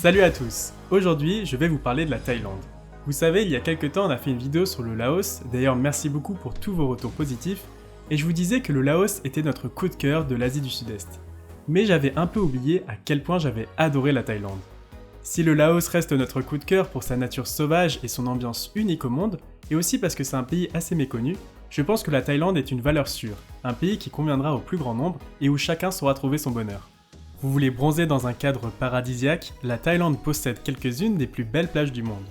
Salut à tous. Aujourd'hui, je vais vous parler de la Thaïlande. Vous savez, il y a quelques temps, on a fait une vidéo sur le Laos, d'ailleurs merci beaucoup pour tous vos retours positifs, et je vous disais que le Laos était notre coup de cœur de l'Asie du Sud-Est. Mais j'avais un peu oublié à quel point j'avais adoré la Thaïlande. Si le Laos reste notre coup de cœur pour sa nature sauvage et son ambiance unique au monde, et aussi parce que c'est un pays assez méconnu, je pense que la Thaïlande est une valeur sûre, un pays qui conviendra au plus grand nombre et où chacun saura trouver son bonheur. Vous voulez bronzer dans un cadre paradisiaque, la Thaïlande possède quelques-unes des plus belles plages du monde.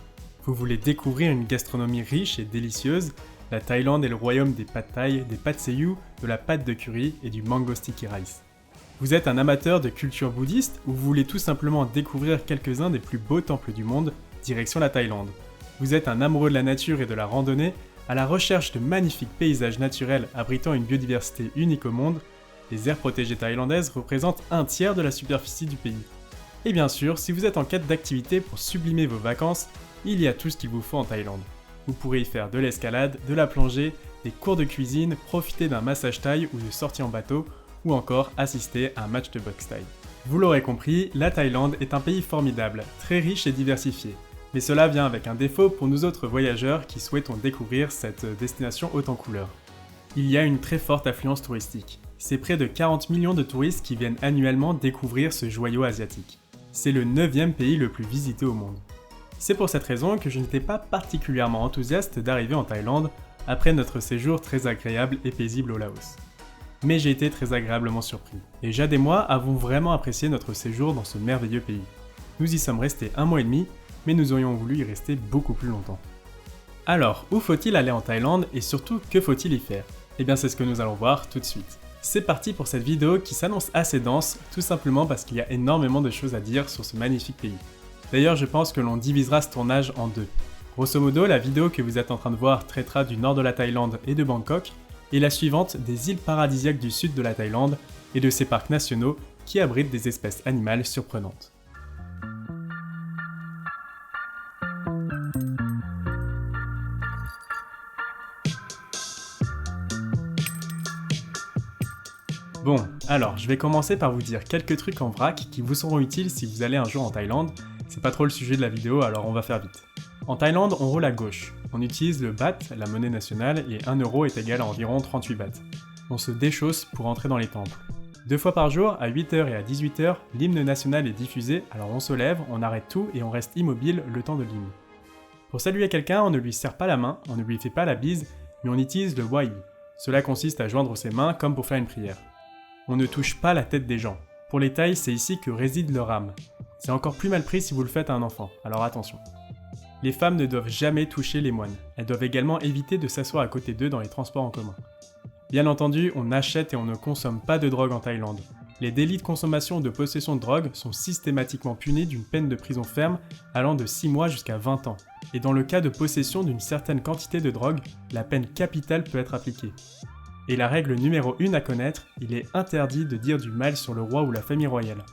Vous voulez découvrir une gastronomie riche et délicieuse, la Thaïlande est le royaume des pad thai, des pad see ew, de la pâte de curry et du mango sticky rice. Vous êtes un amateur de culture bouddhiste ou vous voulez tout simplement découvrir quelques-uns des plus beaux temples du monde, direction la Thaïlande. Vous êtes un amoureux de la nature et de la randonnée, à la recherche de magnifiques paysages naturels abritant une biodiversité unique au monde, les aires protégées thaïlandaises représentent un tiers de la superficie du pays. Et bien sûr, si vous êtes en quête d'activités pour sublimer vos vacances, il y a tout ce qu'il vous faut en Thaïlande. Vous pourrez y faire de l'escalade, de la plongée, des cours de cuisine, profiter d'un massage thaï ou de sorties en bateau, ou encore assister à un match de boxe thaï. Vous l'aurez compris, la Thaïlande est un pays formidable, très riche et diversifié. Mais cela vient avec un défaut pour nous autres voyageurs qui souhaitons découvrir cette destination haute en couleurs. Il y a une très forte affluence touristique. C'est près de 40 millions de touristes qui viennent annuellement découvrir ce joyau asiatique. C'est le 9e pays le plus visité au monde. C'est pour cette raison que je n'étais pas particulièrement enthousiaste d'arriver en Thaïlande après notre séjour très agréable et paisible au Laos. Mais j'ai été très agréablement surpris, et Jade et moi avons vraiment apprécié notre séjour dans ce merveilleux pays. Nous y sommes restés 1 mois et demi, mais nous aurions voulu y rester beaucoup plus longtemps. Alors, où faut-il aller en Thaïlande et surtout que faut-il y faire? Eh bien c'est ce que nous allons voir tout de suite. C'est parti pour cette vidéo qui s'annonce assez dense, tout simplement parce qu'il y a énormément de choses à dire sur ce magnifique pays. D'ailleurs je pense que l'on divisera ce tournage en deux. Grosso modo, la vidéo que vous êtes en train de voir traitera du nord de la Thaïlande et de Bangkok, et la suivante des îles paradisiaques du sud de la Thaïlande et de ses parcs nationaux qui abritent des espèces animales surprenantes. Bon, alors je vais commencer par vous dire quelques trucs en vrac qui vous seront utiles si vous allez un jour en Thaïlande. C'est pas trop le sujet de la vidéo, alors on va faire vite. En Thaïlande, on roule à gauche. On utilise le baht, la monnaie nationale, et 1 euro est égal à environ 38 bahts. On se déchausse pour entrer dans les temples. 2 fois par jour, à 8h et à 18h, l'hymne national est diffusé, alors on se lève, on arrête tout et on reste immobile le temps de l'hymne. Pour saluer quelqu'un, on ne lui serre pas la main, on ne lui fait pas la bise, mais on utilise le wai. Cela consiste à joindre ses mains comme pour faire une prière. On ne touche pas la tête des gens. Pour les Thaïs, c'est ici que réside leur âme. C'est encore plus mal pris si vous le faites à un enfant, alors attention. Les femmes ne doivent jamais toucher les moines. Elles doivent également éviter de s'asseoir à côté d'eux dans les transports en commun. Bien entendu, on n'achète et on ne consomme pas de drogue en Thaïlande. Les délits de consommation ou de possession de drogue sont systématiquement punis d'une peine de prison ferme allant de 6 mois jusqu'à 20 ans. Et dans le cas de possession d'une certaine quantité de drogue, la peine capitale peut être appliquée. Et la règle numéro 1 à connaître, il est interdit de dire du mal sur le roi ou la famille royale.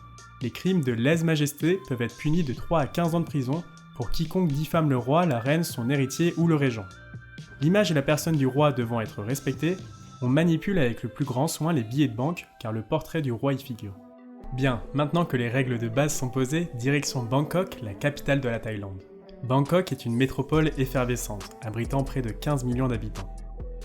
Les crimes de lèse-majesté peuvent être punis de 3 à 15 ans de prison pour quiconque diffame le roi, la reine, son héritier ou le régent. L'image et la personne du roi devant être respectées, on manipule avec le plus grand soin les billets de banque car le portrait du roi y figure. Bien, maintenant que les règles de base sont posées, direction Bangkok, la capitale de la Thaïlande. Bangkok est une métropole effervescente, abritant près de 15 millions d'habitants.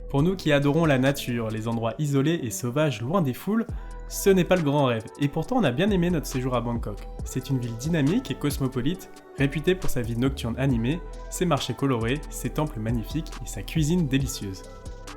Pour nous qui adorons la nature, les endroits isolés et sauvages loin des foules, ce n'est pas le grand rêve, et pourtant on a bien aimé notre séjour à Bangkok. C'est une ville dynamique et cosmopolite, réputée pour sa vie nocturne animée, ses marchés colorés, ses temples magnifiques et sa cuisine délicieuse.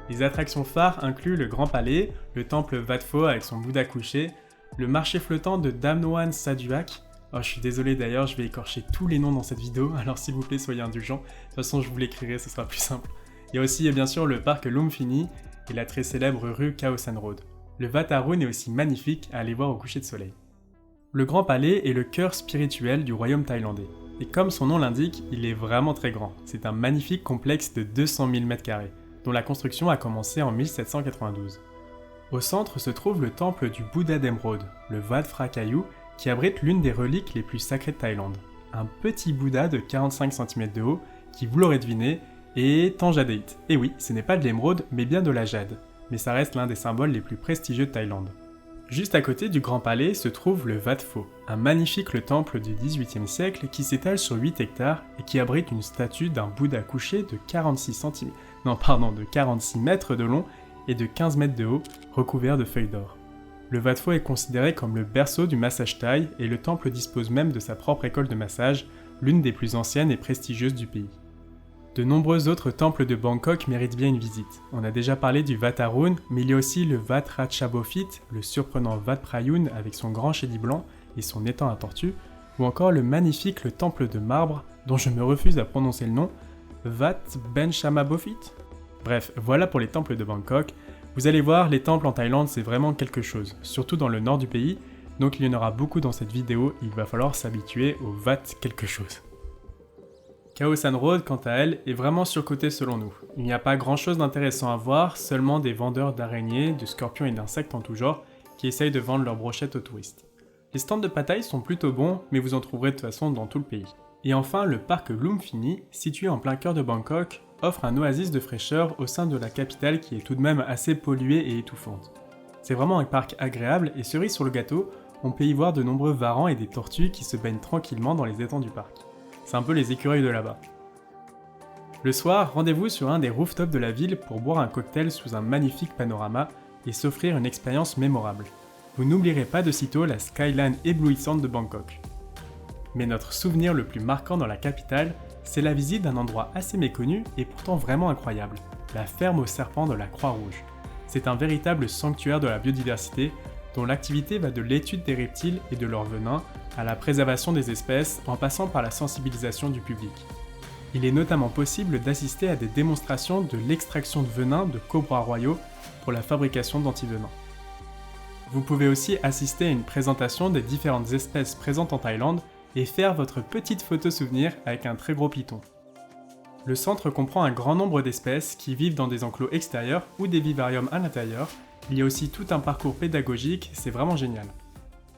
Les attractions phares incluent le Grand Palais, le temple Wat Pho avec son Bouddha couché, le marché flottant de Damnoan Saduak. Oh, je suis désolé d'ailleurs, je vais écorcher tous les noms dans cette vidéo, alors s'il vous plaît soyez indulgents, de toute façon je vous l'écrirai, ce sera plus simple. Il y a aussi bien sûr le parc Lumpini et la très célèbre rue Khao San Road. Le Wat Arun est aussi magnifique à aller voir au coucher de soleil. Le Grand Palais est le cœur spirituel du royaume thaïlandais. Et comme son nom l'indique, il est vraiment très grand. C'est un magnifique complexe de 200 000 m², dont la construction a commencé en 1792. Au centre se trouve le temple du Bouddha d'Émeraude, le Wat Phra Kaew, qui abrite l'une des reliques les plus sacrées de Thaïlande. Un petit Bouddha de 45 cm de haut, qui, vous l'aurez deviné, est en jadeite. Et oui, ce n'est pas de l'émeraude, mais bien de la jade. Mais ça reste l'un des symboles les plus prestigieux de Thaïlande. Juste à côté du Grand Palais se trouve le Wat Pho, un magnifique temple du XVIIIe siècle qui s'étale sur 8 hectares et qui abrite une statue d'un Bouddha couché de 46 mètres de long et de 15 mètres de haut, recouvert de feuilles d'or. Le Wat Pho est considéré comme le berceau du massage thaï et le temple dispose même de sa propre école de massage, l'une des plus anciennes et prestigieuses du pays. De nombreux autres temples de Bangkok méritent bien une visite. On a déjà parlé du Wat Arun, mais il y a aussi le Wat Ratchabophit, le surprenant Wat Prayun avec son grand chédid blanc et son étang à tortue, ou encore le magnifique temple de marbre, dont je me refuse à prononcer le nom, Wat Benchamabophit. Bref, voilà pour les temples de Bangkok. Vous allez voir, les temples en Thaïlande c'est vraiment quelque chose, surtout dans le nord du pays, donc il y en aura beaucoup dans cette vidéo, il va falloir s'habituer au Wat quelque chose. Khao San Road, quant à elle, est vraiment surcotée selon nous. Il n'y a pas grand chose d'intéressant à voir, seulement des vendeurs d'araignées, de scorpions et d'insectes en tout genre qui essayent de vendre leurs brochettes aux touristes. Les stands de pad thaï sont plutôt bons, mais vous en trouverez de toute façon dans tout le pays. Et enfin, le parc Lumpini, situé en plein cœur de Bangkok, offre un oasis de fraîcheur au sein de la capitale qui est tout de même assez polluée et étouffante. C'est vraiment un parc agréable et cerise sur le gâteau, on peut y voir de nombreux varans et des tortues qui se baignent tranquillement dans les étangs du parc. C'est un peu les écureuils de là-bas. Le soir, rendez-vous sur un des rooftops de la ville pour boire un cocktail sous un magnifique panorama et s'offrir une expérience mémorable. Vous n'oublierez pas de sitôt la skyline éblouissante de Bangkok. Mais notre souvenir le plus marquant dans la capitale, c'est la visite d'un endroit assez méconnu et pourtant vraiment incroyable, la ferme aux serpents de la Croix-Rouge. C'est un véritable sanctuaire de la biodiversité dont l'activité va de l'étude des reptiles et de leur venin à la préservation des espèces en passant par la sensibilisation du public. Il est notamment possible d'assister à des démonstrations de l'extraction de venin de cobras royaux pour la fabrication d'antivenins. Vous pouvez aussi assister à une présentation des différentes espèces présentes en Thaïlande et faire votre petite photo souvenir avec un très gros python. Le centre comprend un grand nombre d'espèces qui vivent dans des enclos extérieurs ou des vivariums à l'intérieur. Il y a aussi tout un parcours pédagogique, c'est vraiment génial.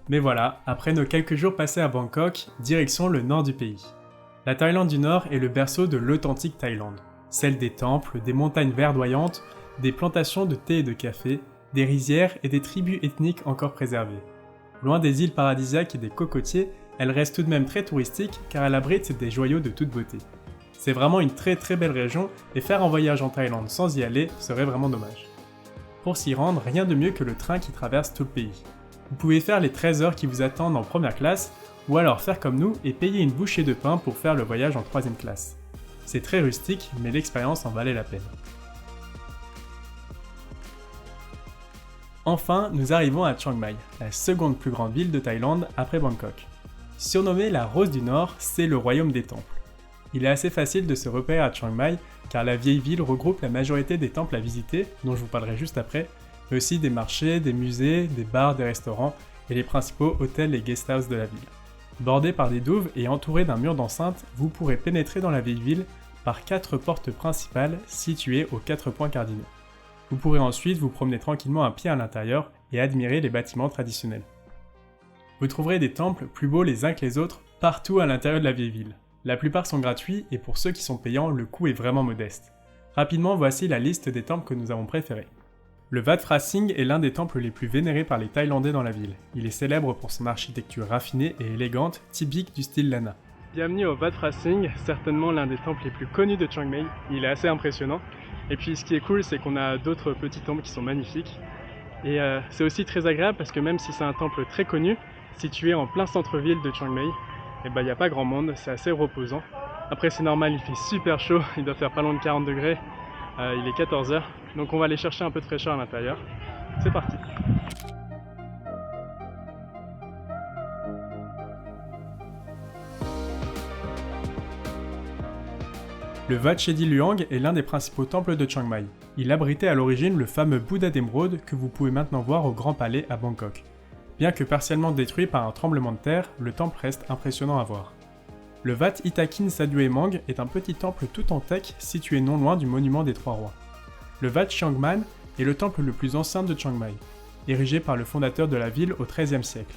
Mais voilà, après nos quelques jours passés à Bangkok, direction le nord du pays. La Thaïlande du Nord est le berceau de l'authentique Thaïlande, celle des temples, des montagnes verdoyantes, des plantations de thé et de café, des rizières et des tribus ethniques encore préservées. Loin des îles paradisiaques et des cocotiers, elle reste tout de même très touristique car elle abrite des joyaux de toute beauté. C'est vraiment une très belle région et faire un voyage en Thaïlande sans y aller serait vraiment dommage. Pour s'y rendre, rien de mieux que le train qui traverse tout le pays. Vous pouvez faire les 13 heures qui vous attendent en première classe ou alors faire comme nous et payer une bouchée de pain pour faire le voyage en 3ème classe. C'est très rustique mais l'expérience en valait la peine. Enfin, nous arrivons à Chiang Mai, la seconde plus grande ville de Thaïlande après Bangkok. Surnommée la Rose du Nord, c'est le royaume des temples. Il est assez facile de se repérer à Chiang Mai car la vieille ville regroupe la majorité des temples à visiter, dont je vous parlerai juste après, mais aussi des marchés, des musées, des bars, des restaurants et les principaux hôtels et guesthouses de la ville. Bordé par des douves et entouré d'un mur d'enceinte, vous pourrez pénétrer dans la vieille ville par 4 portes principales situées aux 4 points cardinaux. Vous pourrez ensuite vous promener tranquillement à pied à l'intérieur et admirer les bâtiments traditionnels. Vous trouverez des temples plus beaux les uns que les autres partout à l'intérieur de la vieille ville. La plupart sont gratuits et pour ceux qui sont payants, le coût est vraiment modeste. Rapidement, voici la liste des temples que nous avons préférés. Le Wat Phra Singh est l'un des temples les plus vénérés par les Thaïlandais dans la ville. Il est célèbre pour son architecture raffinée et élégante, typique du style Lana. Bienvenue au Wat Phra Singh, certainement l'un des temples les plus connus de Chiang Mai. Il est assez impressionnant. Et puis ce qui est cool, c'est qu'on a d'autres petits temples qui sont magnifiques. Et c'est aussi très agréable parce que même si c'est un temple très connu, situé en plein centre-ville de Chiang Mai, et il n'y a pas grand monde, c'est assez reposant. Après c'est normal, il fait super chaud, il doit faire pas loin de 40 degrés, il est 14h, donc on va aller chercher un peu de fraîcheur à l'intérieur. C'est parti. Le Wat Chedi Luang est l'un des principaux temples de Chiang Mai. Il abritait à l'origine le fameux Bouddha d'émeraude que vous pouvez maintenant voir au Grand Palais à Bangkok. Bien que partiellement détruit par un tremblement de terre, le temple reste impressionnant à voir. Le Wat Itakin Sadue Mang est un petit temple tout en teck situé non loin du monument des Trois Rois. Le Wat Chiang Man est le temple le plus ancien de Chiang Mai, érigé par le fondateur de la ville au XIIIe siècle.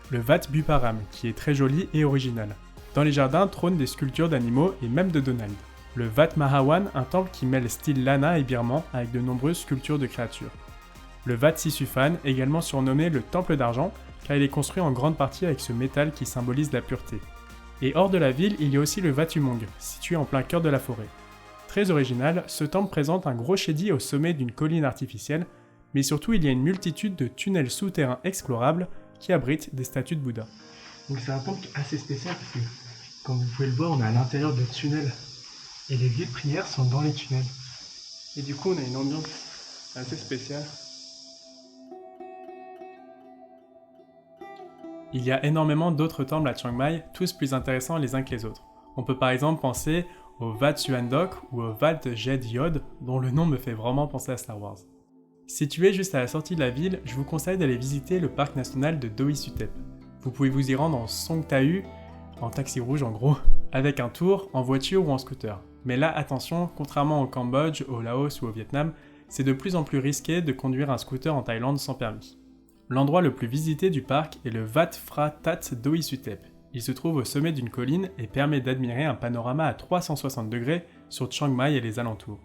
Le Wat Buparam, qui est très joli et original. Dans les jardins trônent des sculptures d'animaux et même de Donald. Le Wat Mahawan, un temple qui mêle style Lana et birman avec de nombreuses sculptures de créatures. le Wat Sisuphan, également surnommé le Temple d'Argent, car il est construit en grande partie avec ce métal qui symbolise la pureté. Et hors de la ville, il y a aussi le Wat Umong, situé en plein cœur de la forêt. Très original, ce temple présente un gros shédi au sommet d'une colline artificielle, mais surtout il y a une multitude de tunnels souterrains explorables qui abritent des statues de Bouddha. Donc c'est un temple assez spécial parce que, comme vous pouvez le voir, on est à l'intérieur de tunnels. Et les lieux de prière sont dans les tunnels. Et du coup, on a une ambiance assez spéciale. Il y a énormément d'autres temples à Chiang Mai, tous plus intéressants les uns que les autres. On peut par exemple penser au Wat Suandok ou au Wat Jed Yod, dont le nom me fait vraiment penser à Star Wars. Situé juste à la sortie de la ville, je vous conseille d'aller visiter le parc national de Doi Suthep. Vous pouvez vous y rendre en Song Tau, en taxi rouge en gros, avec un tour, en voiture ou en scooter. Mais là, attention, contrairement au Cambodge, au Laos ou au Vietnam, c'est de plus en plus risqué de conduire un scooter en Thaïlande sans permis. L'endroit le plus visité du parc est le Wat Phra That Doi Suthep. Il se trouve au sommet d'une colline et permet d'admirer un panorama à 360 degrés sur Chiang Mai et les alentours.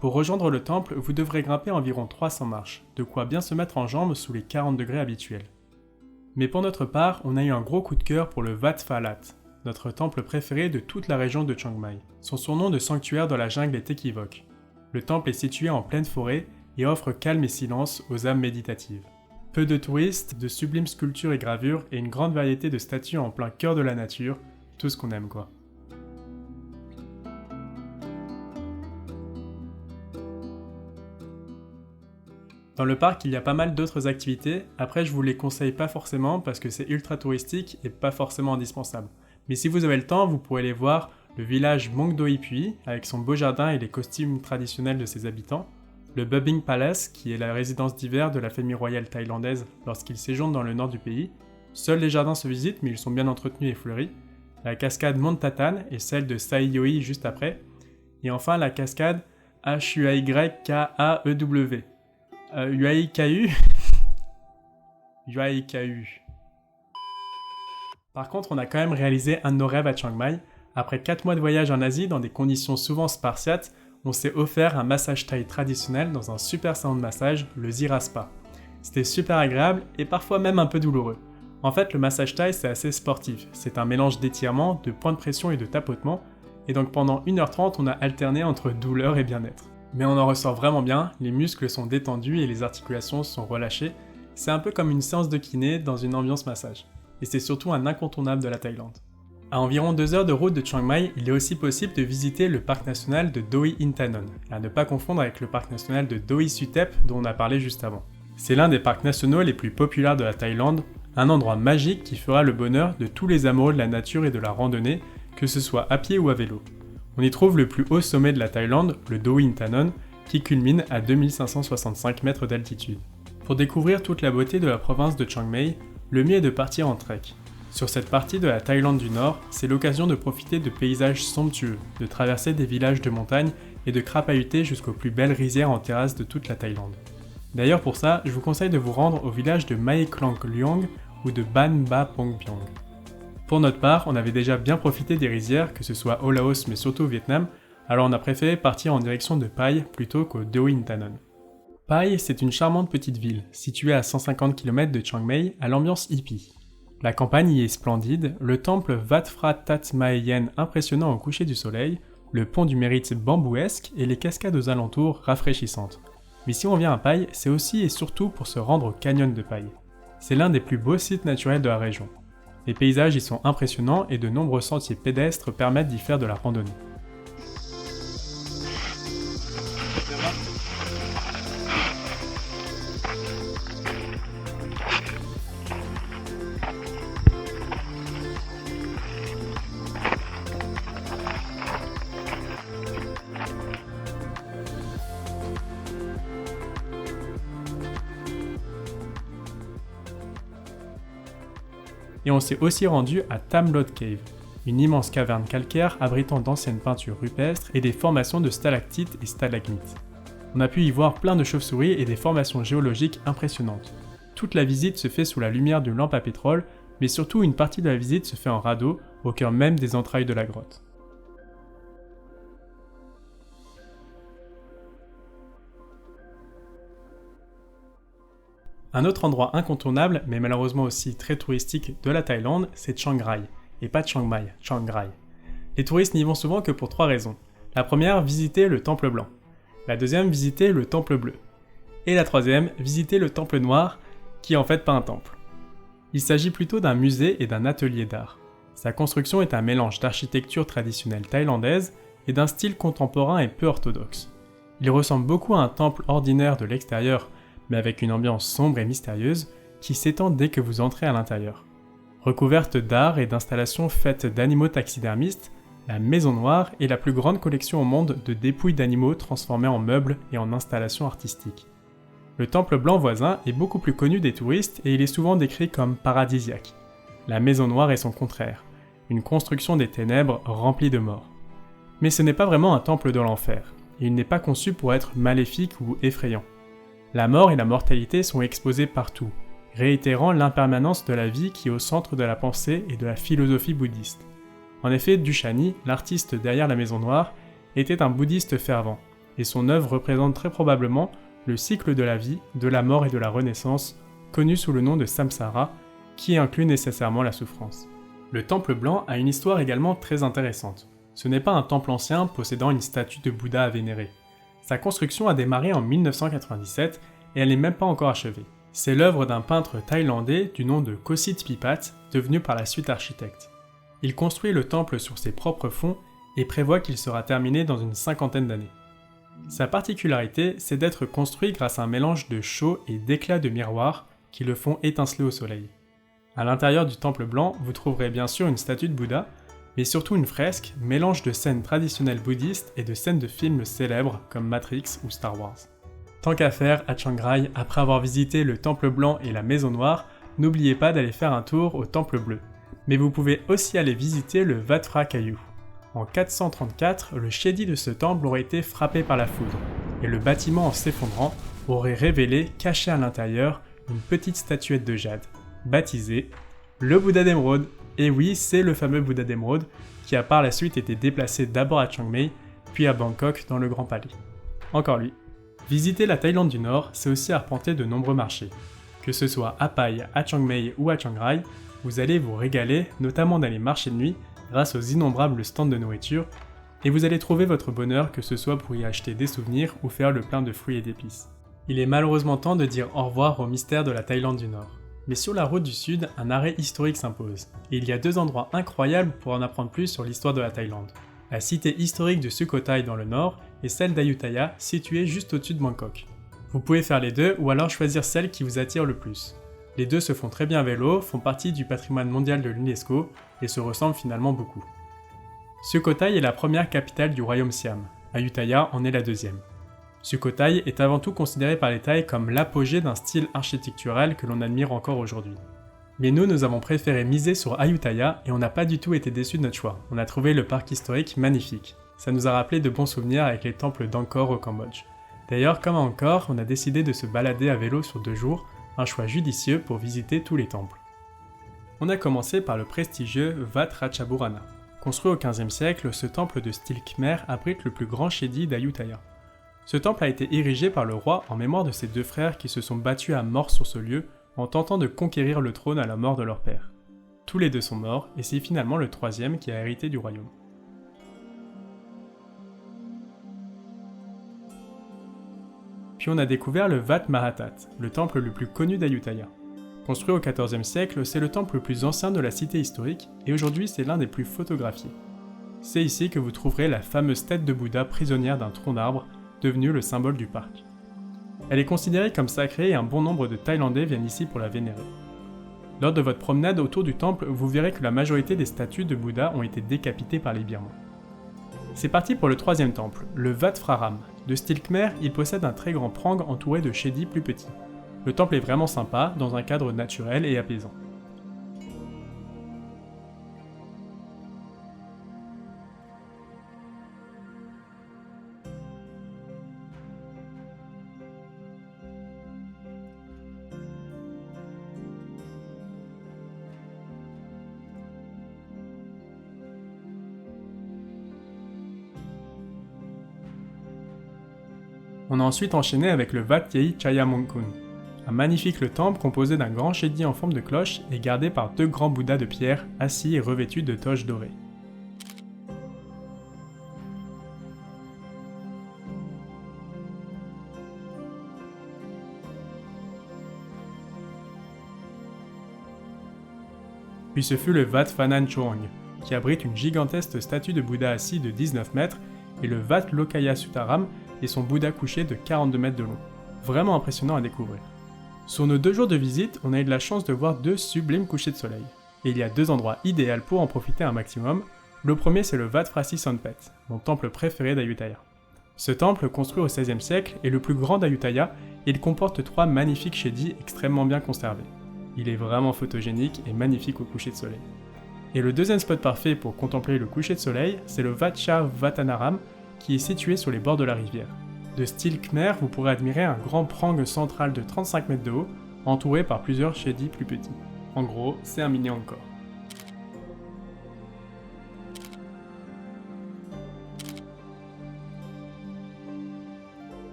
Pour rejoindre le temple, vous devrez grimper environ 300 marches, de quoi bien se mettre en jambes sous les 40 degrés habituels. Mais pour notre part, on a eu un gros coup de cœur pour le Wat Pha Lat, notre temple préféré de toute la région de Chiang Mai. Son surnom de sanctuaire dans la jungle est équivoque. Le temple est situé en pleine forêt et offre calme et silence aux âmes méditatives. Peu de touristes, de sublimes sculptures et gravures et une grande variété de statues en plein cœur de la nature, tout ce qu'on aime quoi. Dans le parc, il y a pas mal d'autres activités, après je vous les conseille pas forcément parce que c'est ultra touristique et pas forcément indispensable. Mais si vous avez le temps, vous pourrez aller voir le village Mong Doi Pui avec son beau jardin et les costumes traditionnels de ses habitants, le Bubbing Palace qui est la résidence d'hiver de la famille royale thaïlandaise lorsqu'ils séjournent dans le nord du pays. Seuls les jardins se visitent mais ils sont bien entretenus et fleuris, la cascade Montatan et celle de Sai Yoi juste après, et enfin la cascade Huykaew. Yuaikayu. Par contre, on a quand même réalisé un de nos rêves à Chiang Mai. Après 4 mois de voyage en Asie dans des conditions souvent spartiates, on s'est offert un massage thaï traditionnel dans un super salon de massage, le Zira Spa. C'était super agréable et parfois même un peu douloureux. En fait, le massage thaï c'est assez sportif, c'est un mélange d'étirements, de points de pression et de tapotements, et donc pendant 1h30 on a alterné entre douleur et bien-être. Mais on en ressort vraiment bien, les muscles sont détendus et les articulations sont relâchées, c'est un peu comme une séance de kiné dans une ambiance massage. Et c'est surtout un incontournable de la Thaïlande. À environ 2 heures de route de Chiang Mai, il est aussi possible de visiter le parc national de Doi Inthanon, à ne pas confondre avec le parc national de Doi Suthep dont on a parlé juste avant. C'est l'un des parcs nationaux les plus populaires de la Thaïlande, un endroit magique qui fera le bonheur de tous les amoureux de la nature et de la randonnée, que ce soit à pied ou à vélo. On y trouve le plus haut sommet de la Thaïlande, le Doi Inthanon, qui culmine à 2565 mètres d'altitude. Pour découvrir toute la beauté de la province de Chiang Mai, le mieux est de partir en trek. Sur cette partie de la Thaïlande du Nord, c'est l'occasion de profiter de paysages somptueux, de traverser des villages de montagne et de crapahuter jusqu'aux plus belles rizières en terrasse de toute la Thaïlande. D'ailleurs pour ça, je vous conseille de vous rendre au village de Mae Klong Luang ou de Ban Ba Pong Piong. Pour notre part, on avait déjà bien profité des rizières, que ce soit au Laos mais surtout au Vietnam, alors on a préféré partir en direction de Pai plutôt qu'au Doi Inthanon. Pai, c'est une charmante petite ville, située à 150 km de Chiang Mai, à l'ambiance hippie. La campagne y est splendide, le temple Wat Phra That Ma Yen impressionnant au coucher du soleil, le pont du mérite bambouesque et les cascades aux alentours rafraîchissantes. Mais si on vient à Pai, c'est aussi et surtout pour se rendre au canyon de Pai. C'est l'un des plus beaux sites naturels de la région. Les paysages y sont impressionnants et de nombreux sentiers pédestres permettent d'y faire de la randonnée. Et on s'est aussi rendu à Tam Lot Cave, une immense caverne calcaire abritant d'anciennes peintures rupestres et des formations de stalactites et stalagmites. On a pu y voir plein de chauves-souris et des formations géologiques impressionnantes. Toute la visite se fait sous la lumière d'une lampe à pétrole, mais surtout une partie de la visite se fait en radeau, au cœur même des entrailles de la grotte. Un autre endroit incontournable, mais malheureusement aussi très touristique de la Thaïlande, c'est Chiang Rai, et pas Chiang Mai, Chiang Rai. Les touristes n'y vont souvent que pour 3 raisons. La première, visiter le temple blanc. La deuxième, visiter le temple bleu. Et la troisième, visiter le temple noir, qui est en fait pas un temple. Il s'agit plutôt d'un musée et d'un atelier d'art. Sa construction est un mélange d'architecture traditionnelle thaïlandaise et d'un style contemporain et peu orthodoxe. Il ressemble beaucoup à un temple ordinaire de l'extérieur, mais avec une ambiance sombre et mystérieuse qui s'étend dès que vous entrez à l'intérieur. Recouverte d'art et d'installations faites d'animaux taxidermistes, la Maison Noire est la plus grande collection au monde de dépouilles d'animaux transformées en meubles et en installations artistiques. Le temple blanc voisin est beaucoup plus connu des touristes et il est souvent décrit comme paradisiaque. La Maison Noire est son contraire, une construction des ténèbres remplie de morts. Mais ce n'est pas vraiment un temple de l'enfer, et il n'est pas conçu pour être maléfique ou effrayant. La mort et la mortalité sont exposées partout, réitérant l'impermanence de la vie qui est au centre de la pensée et de la philosophie bouddhiste. En effet, Dushani, l'artiste derrière la Maison Noire, était un bouddhiste fervent, et son œuvre représente très probablement le cycle de la vie, de la mort et de la renaissance, connu sous le nom de samsara, qui inclut nécessairement la souffrance. Le temple blanc a une histoire également très intéressante. Ce n'est pas un temple ancien possédant une statue de Bouddha à vénérer. Sa construction a démarré en 1997 et elle n'est même pas encore achevée. C'est l'œuvre d'un peintre thaïlandais du nom de Kosit Pipat, devenu par la suite architecte. Il construit le temple sur ses propres fonds et prévoit qu'il sera terminé dans une 50aine d'années. Sa particularité, c'est d'être construit grâce à un mélange de chaud et d'éclats de miroir qui le font étinceler au soleil. À l'intérieur du temple blanc, vous trouverez bien sûr une statue de Bouddha, mais surtout une fresque, mélange de scènes traditionnelles bouddhistes et de scènes de films célèbres comme Matrix ou Star Wars. Tant qu'à faire à Chiang Rai, après avoir visité le temple blanc et la Maison Noire, n'oubliez pas d'aller faire un tour au temple bleu. Mais vous pouvez aussi aller visiter le Wat Phra Kaew. En 434, le shédi de ce temple aurait été frappé par la foudre, et le bâtiment en s'effondrant aurait révélé, caché à l'intérieur, une petite statuette de jade, baptisée le Bouddha d'Émeraude. Et oui, c'est le fameux Bouddha d'Émeraude, qui a par la suite été déplacé d'abord à Chiang Mai, puis à Bangkok dans le Grand Palais. Encore lui. Visiter la Thaïlande du Nord, c'est aussi arpenter de nombreux marchés. Que ce soit à Pai, à Chiang Mai ou à Chiang Rai, vous allez vous régaler, notamment dans les marchés de nuit, grâce aux innombrables stands de nourriture, et vous allez trouver votre bonheur que ce soit pour y acheter des souvenirs ou faire le plein de fruits et d'épices. Il est malheureusement temps de dire au revoir au mystère de la Thaïlande du Nord. Mais sur la route du Sud, un arrêt historique s'impose, et il y a 2 endroits incroyables pour en apprendre plus sur l'histoire de la Thaïlande. La cité historique de Sukhothai dans le nord, et celle d'Ayutthaya, située juste au-dessus de Bangkok. Vous pouvez faire les deux, ou alors choisir celle qui vous attire le plus. Les deux se font très bien à vélo, font partie du patrimoine mondial de l'UNESCO, et se ressemblent finalement beaucoup. Sukhothai est la première capitale du royaume Siam, Ayutthaya en est la deuxième. Sukhothai est avant tout considéré par les Thaïs comme l'apogée d'un style architectural que l'on admire encore aujourd'hui. Mais nous avons préféré miser sur Ayutthaya et on n'a pas du tout été déçus de notre choix. On a trouvé le parc historique magnifique. Ça nous a rappelé de bons souvenirs avec les temples d'Angkor au Cambodge. D'ailleurs, comme à Angkor, on a décidé de se balader à vélo sur 2 jours, un choix judicieux pour visiter tous les temples. On a commencé par le prestigieux Wat Ratchaburana. Construit au XVe siècle, ce temple de style khmer abrite le plus grand shédi d'Ayutthaya. Ce temple a été érigé par le roi en mémoire de ses 2 frères qui se sont battus à mort sur ce lieu en tentant de conquérir le trône à la mort de leur père. Tous les 2 sont morts et c'est finalement le 3e qui a hérité du royaume. Puis on a découvert le Wat Mahathat, le temple le plus connu d'Ayutthaya. Construit au XIVe siècle, c'est le temple le plus ancien de la cité historique et aujourd'hui c'est l'un des plus photographiés. C'est ici que vous trouverez la fameuse tête de Bouddha prisonnière d'un tronc d'arbre, devenue le symbole du parc. Elle est considérée comme sacrée et un bon nombre de Thaïlandais viennent ici pour la vénérer. Lors de votre promenade autour du temple, vous verrez que la majorité des statues de Bouddha ont été décapitées par les Birmans. C'est parti pour le 3e temple, le Wat Phra Ram. De style khmer, il possède un très grand prang entouré de shédis plus petits. Le temple est vraiment sympa, dans un cadre naturel et apaisant. On a ensuite enchaîné avec le Wat Yai Chaya Mongkun, Un magnifique temple composé d'un grand shedi en forme de cloche et gardé par 2 grands bouddhas de pierre assis et revêtus de toges dorées. Puis ce fut le Wat Phanan Choang, qui abrite une gigantesque statue de Bouddha assis de 19 mètres, et le Wat Lokaya Sutaram et son Bouddha couché de 42 mètres de long. Vraiment impressionnant à découvrir. Sur nos 2 jours de visite, on a eu de la chance de voir 2 sublimes couchers de soleil. Et il y a 2 endroits idéaux pour en profiter un maximum. Le premier c'est le Wat Phra Sonpet, mon temple préféré d'Ayutthaya. Ce temple, construit au XVIe siècle, est le plus grand d'Ayutthaya et il comporte 3 magnifiques shedis extrêmement bien conservés. Il est vraiment photogénique et magnifique au coucher de soleil. Et le deuxième spot parfait pour contempler le coucher de soleil, c'est le Wat Cha Vatanaram, qui est situé sur les bords de la rivière. De style Khmer, vous pourrez admirer un grand prang central de 35 mètres de haut, entouré par plusieurs shedis plus petits. En gros, c'est un mini Angkor.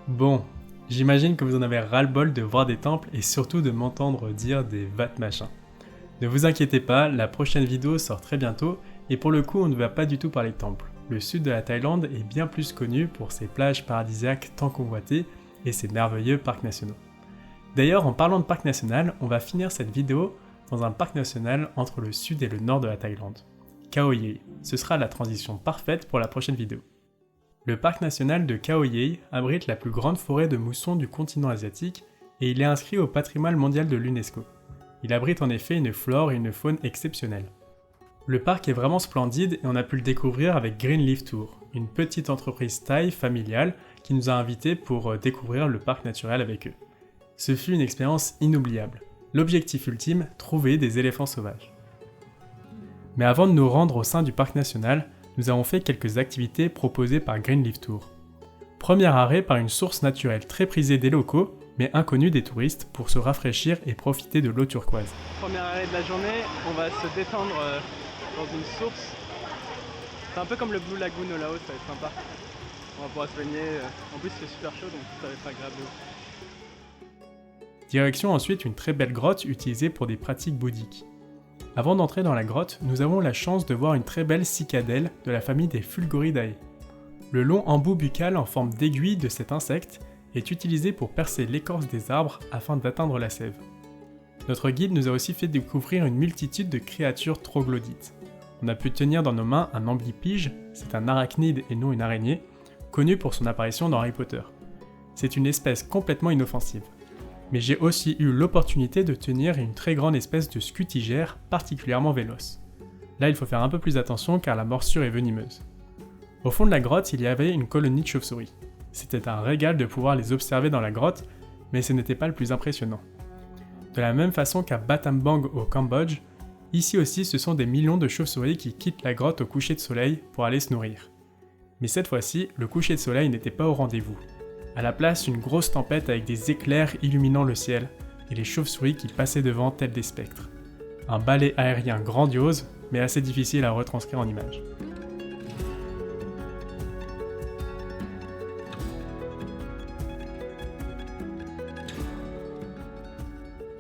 Bon, j'imagine que vous en avez ras-le-bol de voir des temples et surtout de m'entendre dire des vat machins. Ne vous inquiétez pas, la prochaine vidéo sort très bientôt et pour le coup on ne va pas du tout parler de temples. Le sud de la Thaïlande est bien plus connu pour ses plages paradisiaques tant convoitées et ses merveilleux parcs nationaux. D'ailleurs en parlant de parc national, on va finir cette vidéo dans un parc national entre le sud et le nord de la Thaïlande. Khao Yai, ce sera la transition parfaite pour la prochaine vidéo. Le parc national de Khao Yai abrite la plus grande forêt de moussons du continent asiatique et il est inscrit au patrimoine mondial de l'UNESCO. Il abrite en effet une flore et une faune exceptionnelles. Le parc est vraiment splendide et on a pu le découvrir avec Green Leaf Tour, une petite entreprise thaï familiale qui nous a invités pour découvrir le parc naturel avec eux. Ce fut une expérience inoubliable. L'objectif ultime, trouver des éléphants sauvages. Mais avant de nous rendre au sein du parc national, nous avons fait quelques activités proposées par Green Leaf Tour. Premier arrêt par une source naturelle très prisée des locaux, mais inconnue des touristes pour se rafraîchir et profiter de l'eau turquoise. Premier arrêt de la journée, on va se détendre dans une source. C'est un peu comme le Blue Lagoon au Laos, ça va être sympa. On va pouvoir se baigner. En plus c'est super chaud donc ça va être agréable. Direction ensuite une très belle grotte utilisée pour des pratiques bouddhiques. Avant d'entrer dans la grotte, nous avons la chance de voir une très belle cicadelle de la famille des Fulgoridae. Le long embout buccal en forme d'aiguille de cet insecte est utilisé pour percer l'écorce des arbres afin d'atteindre la sève. Notre guide nous a aussi fait découvrir une multitude de créatures troglodytes. On a pu tenir dans nos mains un amblypige, c'est un arachnide et non une araignée, connu pour son apparition dans Harry Potter. C'est une espèce complètement inoffensive. Mais j'ai aussi eu l'opportunité de tenir une très grande espèce de scutigère particulièrement véloce. Là il faut faire un peu plus attention car la morsure est venimeuse. Au fond de la grotte, il y avait une colonie de chauves-souris. C'était un régal de pouvoir les observer dans la grotte, mais ce n'était pas le plus impressionnant. De la même façon qu'à Battambang au Cambodge, ici aussi ce sont des millions de chauves-souris qui quittent la grotte au coucher de soleil pour aller se nourrir. Mais cette fois-ci, le coucher de soleil n'était pas au rendez-vous. À la place, une grosse tempête avec des éclairs illuminant le ciel, et les chauves-souris qui passaient devant tels des spectres. Un ballet aérien grandiose, mais assez difficile à retranscrire en images.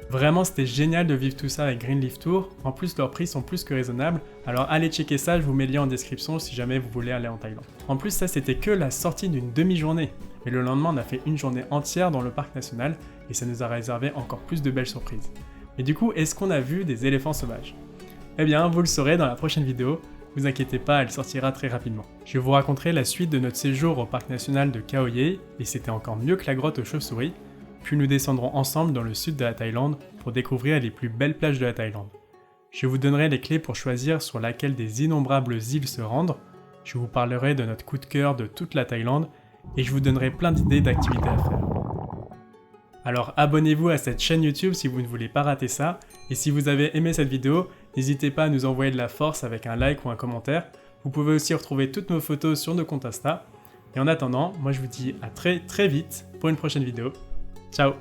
Vraiment, c'était génial de vivre tout ça avec Green Leaf Tour. En plus, leurs prix sont plus que raisonnables. Alors allez checker ça, je vous mets le lien en description si jamais vous voulez aller en Thaïlande. En plus, ça c'était que la sortie d'une demi-journée. Mais le lendemain, on a fait une journée entière dans le parc national et ça nous a réservé encore plus de belles surprises. Et du coup, est-ce qu'on a vu des éléphants sauvages? Eh bien, vous le saurez dans la prochaine vidéo. Vous inquiétez pas, elle sortira très rapidement. Je vous raconterai la suite de notre séjour au parc national de Khao Yai et c'était encore mieux que la grotte aux chauves-souris. Puis nous descendrons ensemble dans le sud de la Thaïlande pour découvrir les plus belles plages de la Thaïlande. Je vous donnerai les clés pour choisir sur laquelle des innombrables îles se rendre, je vous parlerai de notre coup de cœur de toute la Thaïlande et je vous donnerai plein d'idées d'activités à faire. Alors abonnez-vous à cette chaîne YouTube si vous ne voulez pas rater ça, et si vous avez aimé cette vidéo, n'hésitez pas à nous envoyer de la force avec un like ou un commentaire. Vous pouvez aussi retrouver toutes nos photos sur nos comptes Insta. Et en attendant, moi je vous dis à très vite pour une prochaine vidéo. Ciao!